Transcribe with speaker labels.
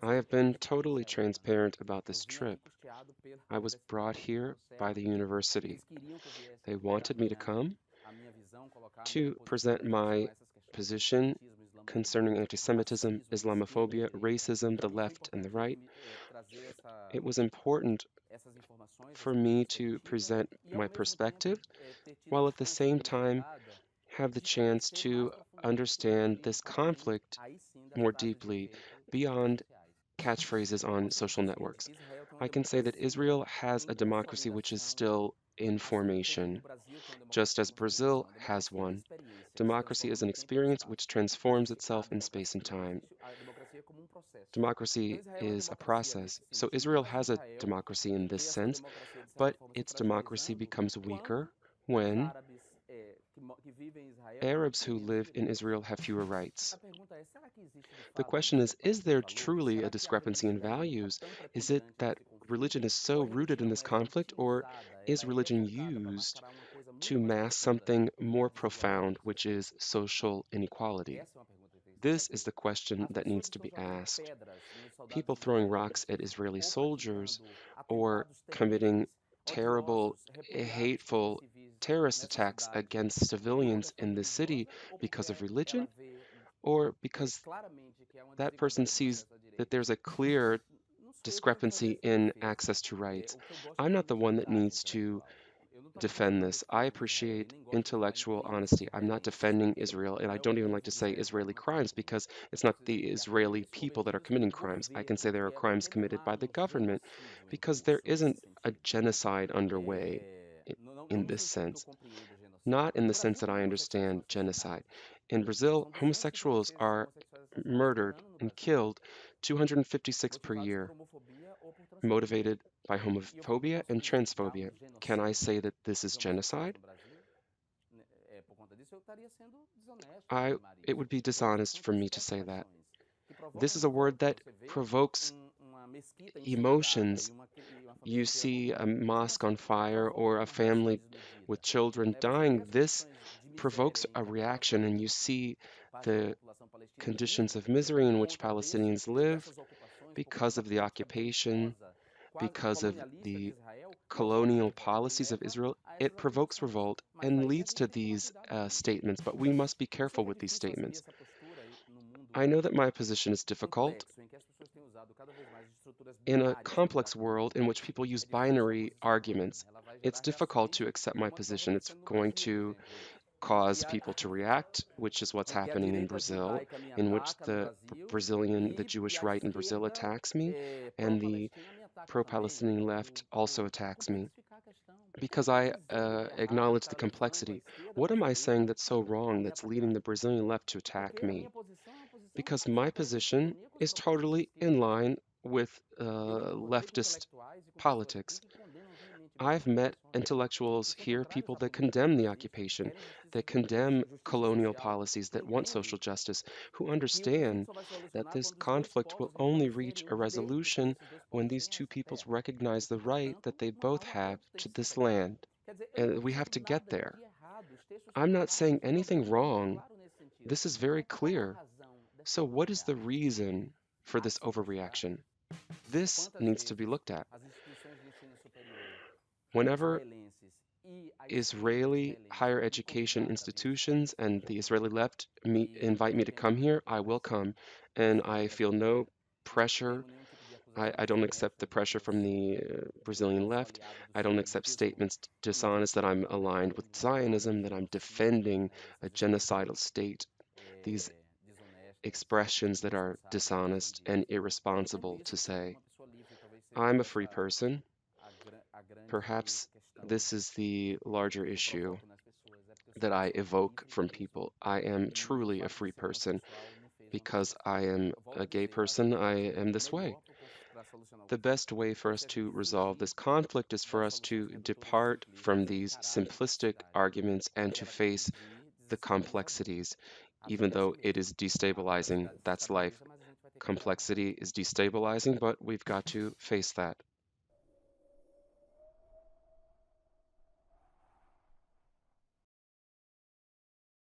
Speaker 1: I have been totally transparent about this trip. I was brought here by the university. They wanted me to come to present my position concerning anti-Semitism, Islamophobia, racism, the left and the right. It was important for me to present my perspective while at the same time have the chance to understand this conflict more deeply beyond catchphrases on social networks. I can say that Israel has a democracy which is still in formation, just as Brazil has one. Democracy is an experience which transforms itself in space and time. Democracy is a process. So Israel has a democracy in this sense, but its democracy becomes weaker when Arabs who live in Israel have fewer rights. The question is there truly a discrepancy in values? Is it that religion is so rooted in this conflict, or is religion used to mask something more profound, which is social inequality? This is the question that needs to be asked. People throwing rocks at Israeli soldiers or committing terrible, hateful terrorist attacks against civilians in the city because of religion, or because that person sees that there's a clear discrepancy in access to rights. I'm not the one that needs to defend this. I appreciate intellectual honesty. I'm not defending Israel, and I don't even like to say Israeli crimes because it's not the Israeli people that are committing crimes. I can say there are crimes committed by the government because there isn't a genocide underway i- in this sense. Not in the sense that I understand genocide. In Brazil, homosexuals are murdered and killed 256 per year, motivated by homophobia and transphobia. Can I say that this is genocide? I, it would be dishonest for me to say that. This is a word that provokes emotions. You see a mosque on fire or a family with children dying. This provokes a reaction, and you see the conditions of misery in which Palestinians live because of the occupation, because of the colonial policies of Israel. It provokes revolt and leads to these statements, but we must be careful with these statements. I know that my position is difficult in a complex world in which people use binary arguments. It's difficult to accept my position. It's going to cause people to react, which is what's happening in Brazil, in which the Jewish right in Brazil attacks me, and the pro-Palestinian left also attacks me because I acknowledge the complexity. What am I saying that's so wrong that's leading the Brazilian left to attack me? Because my position is totally in line with leftist politics. I've met intellectuals here, people that condemn the occupation, that condemn colonial policies, that want social justice, who understand that this conflict will only reach a resolution when these two peoples recognize the right that they both have to this land. And we have to get there. I'm not saying anything wrong. This is very clear. So, what is the reason for this overreaction? This needs to be looked at. Whenever Israeli higher education institutions and the Israeli left invite me to come here, I will come. And I feel no pressure. I don't accept the pressure from the Brazilian left. I don't accept statements dishonest that I'm aligned with Zionism, that I'm defending a genocidal state. These expressions that are dishonest and irresponsible to say. I'm a free person. Perhaps this is the larger issue that I evoke from people. I am truly a free person. Because I am a gay person, I am this way. The best way for us to resolve this conflict is for us to depart from these simplistic arguments and to face the complexities, even though it is destabilizing. That's life. Complexity is destabilizing, but we've got to face that.